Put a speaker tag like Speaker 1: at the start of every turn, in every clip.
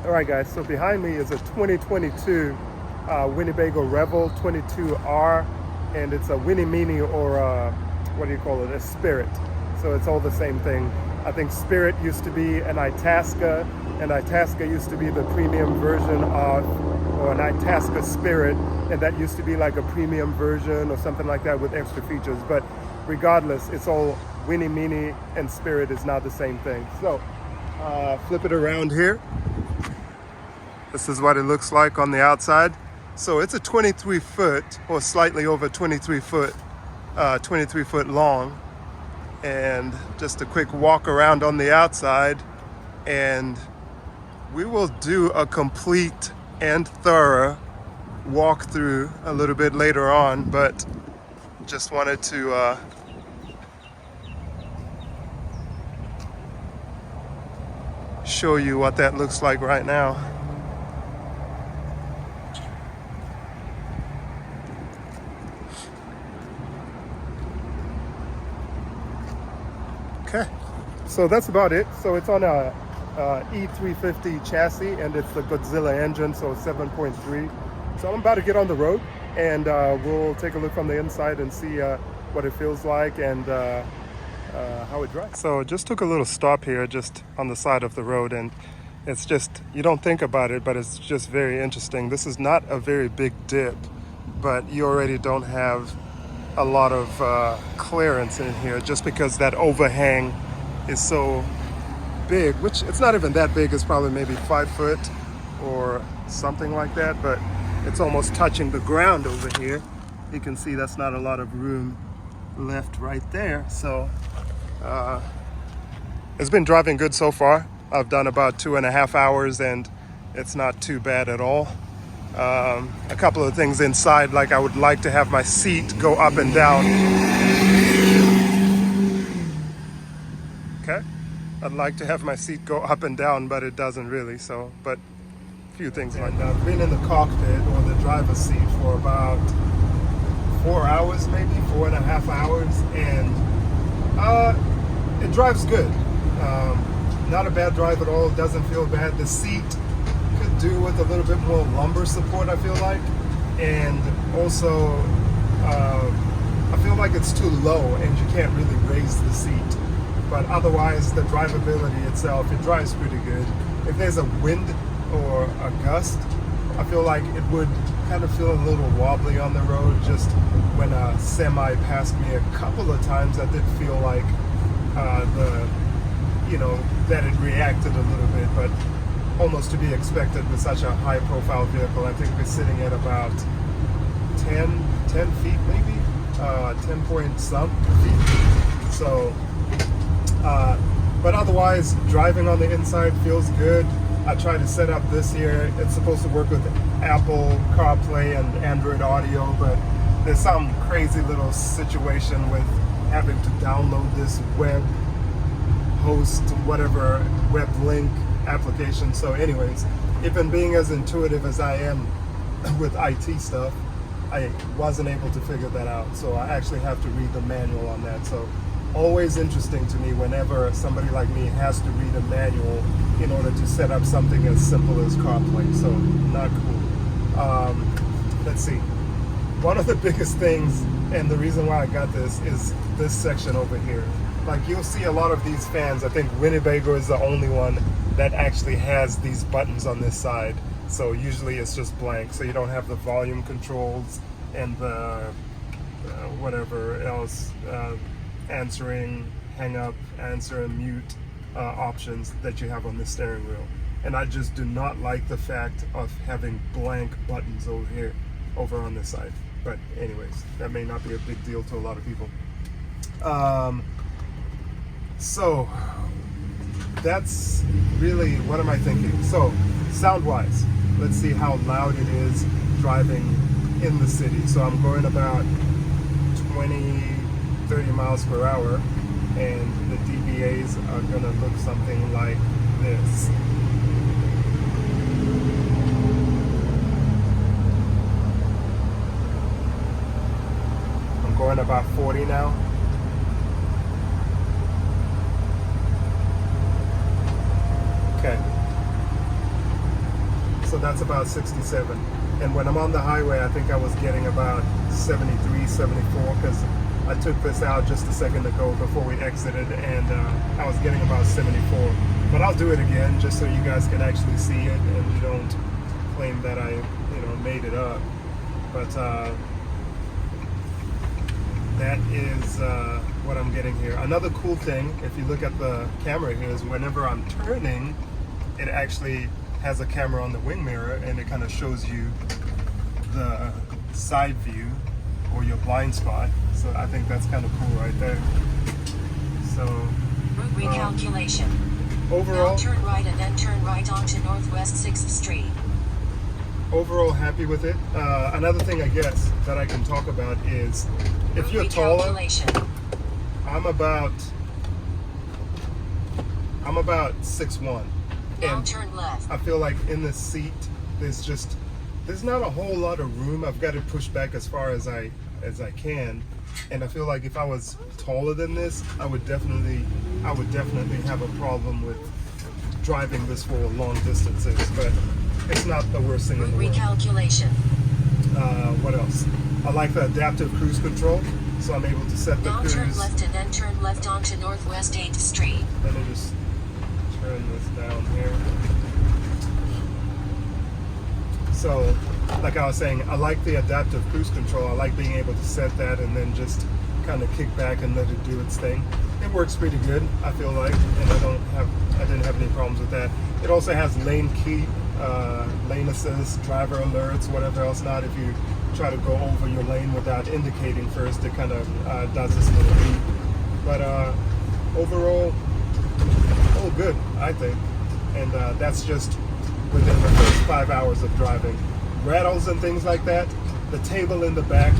Speaker 1: All right, guys, so behind me is a 2022 Winnebago Revel 22R, and it's a Winnie Winnie, or what do you call it, a Spirit. So it's all the same thing. I think Spirit used to be an Itasca, and Itasca used to be the premium version of, or an Itasca Spirit, and that used to be like a premium version or something like that with extra features. But regardless, it's all Winnie Winnie, and Spirit is now the same thing. So flip it around here. This is what it looks like on the outside. So it's a 23 foot, or slightly over 23 foot long. And just a quick walk around on the outside, and we will do a complete and thorough walkthrough a little bit later on, but just wanted to show you what that looks like right now. Okay, so that's about it. So it's on a E350 chassis, and it's the Godzilla engine, so 7.3. So I'm about to get on the road, and we'll take a look from the inside and see what it feels like and how it drives. So just took a little stop here just on the side of the road, and it's just, you don't think about it, but it's just very interesting. This is not a very big dip, but you already don't have a lot of clearance in here just because that overhang is so big, which it's not even that big. It's probably maybe 5 foot or something like that, but it's almost touching the ground over here. You can see that's not a lot of room left right there. So it's been driving good so far. I've done about 2.5 hours, and it's not too bad at all. A couple of things inside, like I would like to have my seat go up and down. Okay, I'd like to have my seat go up and down, but it doesn't really. So, but a few things like that. I've been in the cockpit or the driver's seat for about 4 hours, maybe 4.5 hours, and it drives good. Not a bad drive at all. It doesn't feel bad. The seat could do with a little bit more lumbar support, I feel like, and also I feel like it's too low and you can't really raise the seat. But otherwise, the drivability itself, it drives pretty good. If there's a wind or a gust, I feel like it would kind of feel a little wobbly on the road. Just when a semi passed me a couple of times, I did feel like that it reacted a little bit, but almost to be expected with such a high profile vehicle. I think we're sitting at about 10 feet maybe, 10 point some feet. So, but otherwise, driving on the inside feels good. I tried to set up this here. It's supposed to work with Apple CarPlay and Android Audio, but there's some crazy little situation with having to download this web host, whatever, web link application. So anyways, even being as intuitive as I am with IT stuff, I wasn't able to figure that out. So I actually have to read the manual on that. So always interesting to me whenever somebody like me has to read a manual in order to set up something as simple as CarPlay. So not cool. Let's see. One of the biggest things, and the reason why I got this, is this section over here. Like, you'll see a lot of these fans. I think Winnebago is the only one that actually has these buttons on this side. So usually it's just blank. So you don't have the volume controls and the whatever else, answering, hang up, answer, and mute options that you have on the steering wheel. And I just do not like the fact of having blank buttons over here, over on this side. But anyways, that may not be a big deal to a lot of people. So that's really, what am I thinking? So sound-wise, let's see how loud it is driving in the city. So I'm going about 20-30 miles per hour, and the dBAs are gonna look something like this. I'm going about 40 now. Okay. that's about 67. And when I'm on the highway, I think I was getting about 73, 74, because I took this out just a second ago before we exited, and I was getting about 74. But I'll do it again just so you guys can actually see it and you don't claim that I, made it up. But that is what I'm getting here. Another cool thing, if you look at the camera here, is whenever I'm turning, it actually has a camera on the wing mirror, and it kind of shows you the side view or your blind spot. So I think that's kind of cool right there. So
Speaker 2: route recalculation.
Speaker 1: Overall,
Speaker 2: now turn right and then turn right onto Northwest 6th Street.
Speaker 1: Overall, happy with it. Another thing I guess that I can talk about is if you're taller, I'm about 6'1".
Speaker 2: Now turn left.
Speaker 1: I feel like in the seat there's not a whole lot of room. I've got it pushed back as far as I can, and I feel like if I was taller than this, I would definitely have a problem with driving this for long distances. But it's not the worst thing in the world.
Speaker 2: Recalculation.
Speaker 1: What else? I like the adaptive cruise control, so I'm able to set the cruise.
Speaker 2: Now turn left and then turn left onto Northwest 8th Street.
Speaker 1: Let me just turn this down here. So, like I was saying, I like the adaptive cruise control. I like being able to set that and then just kind of kick back and let it do its thing. It works pretty good, I feel like, and I didn't have any problems with that. It also has lane keep, lane assist, driver alerts, whatever else not. If you try to go over your lane without indicating first, it kind of does this little beep. But overall, all good, I think. And that's just within the first 5 hours of driving. Rattles and things like that, the table in the back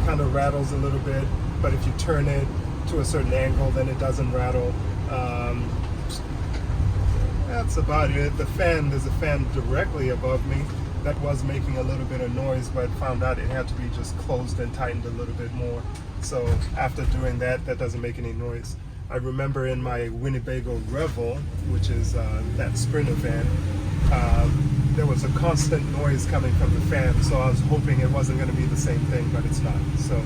Speaker 1: kind of rattles a little bit, but if you turn it to a certain angle, then it doesn't rattle. That's about it. There's a fan directly above me that was making a little bit of noise, but found out it had to be just closed and tightened a little bit more. So after doing that, that doesn't make any noise. I remember in my Winnebago Revel, which is that Sprinter van, there was a constant noise coming from the fan, so I was hoping it wasn't going to be the same thing, but it's not. So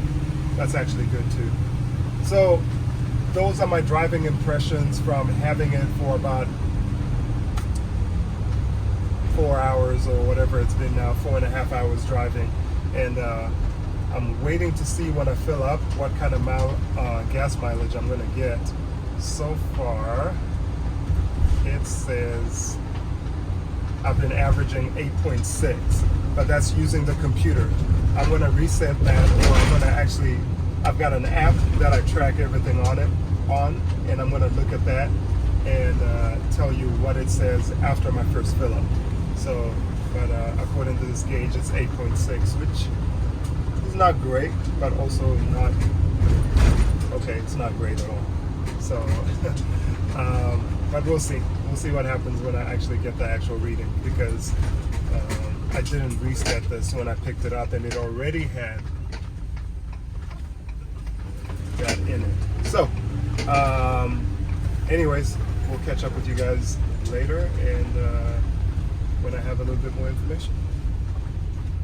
Speaker 1: that's actually good too. So those are my driving impressions from having it for about 4 hours or whatever it's been now, 4.5 hours driving. And I'm waiting to see when I fill up what kind of gas mileage I'm going to get. So far, it says I've been averaging 8.6, but that's using the computer. I'm going to reset that, or I'm going to actually, I've got an app that I track everything on, and I'm going to look at that and tell you what it says after my first fill up. So, but according to this gauge, it's 8.6, which is not great, but also not, okay, it's not great at all. So, but we'll see. We'll see what happens when I actually get the actual reading, because I didn't reset this when I picked it up, and it already had that in it. So, anyways, we'll catch up with you guys later, and when I have a little bit more information.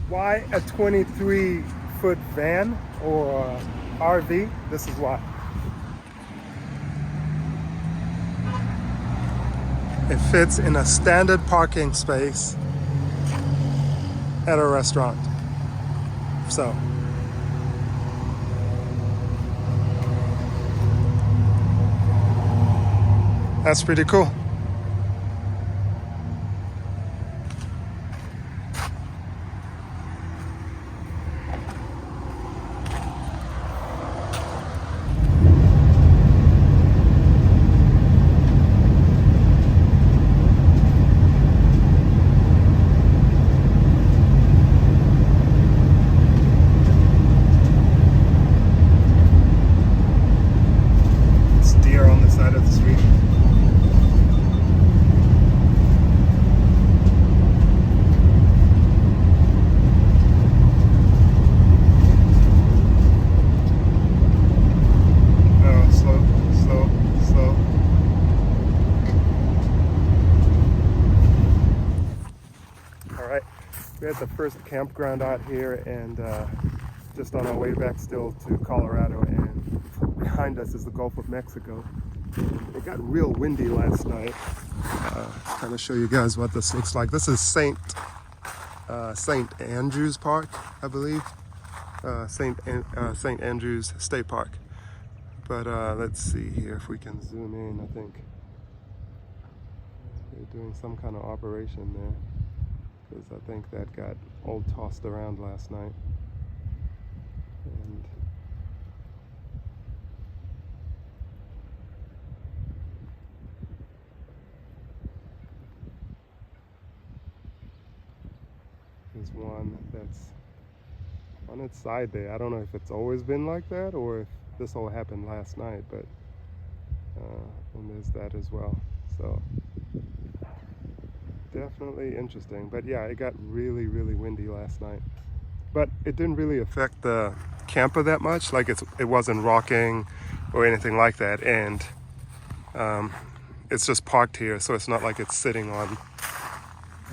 Speaker 1: Why a 23-foot van or RV? This is why. It fits in a standard parking space at a restaurant. So, that's pretty cool. We're at the first campground out here, and just on our way back still to Colorado, and behind us is the Gulf of Mexico. It got real windy last night. Kind of show you guys what this looks like. This is St. Andrews Park, I believe. St. Andrews State Park. But let's see here if we can zoom in. I think they're doing some kind of operation there, because I think that got all tossed around last night. And there's one that's on its side there. I don't know if it's always been like that or if this all happened last night, but and there's that as well. So definitely interesting. But yeah, it got really windy last night, but it didn't really affect the camper that much. Like it wasn't rocking or anything like that, and it's just parked here, so it's not like it's sitting on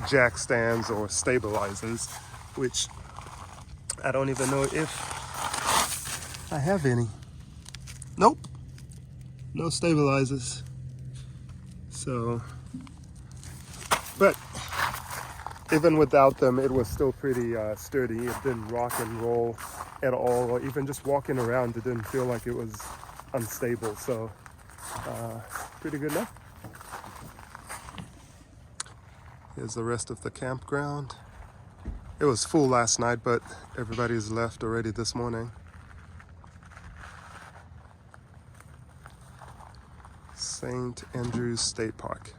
Speaker 1: jack stands or stabilizers, which I don't even know if I have any. Nope, no stabilizers. So, but even without them, it was still pretty sturdy. It didn't rock and roll at all, or even just walking around, it didn't feel like it was unstable. So, pretty good enough. Here's the rest of the campground. It was full last night, but everybody's left already this morning. St. Andrews State Park.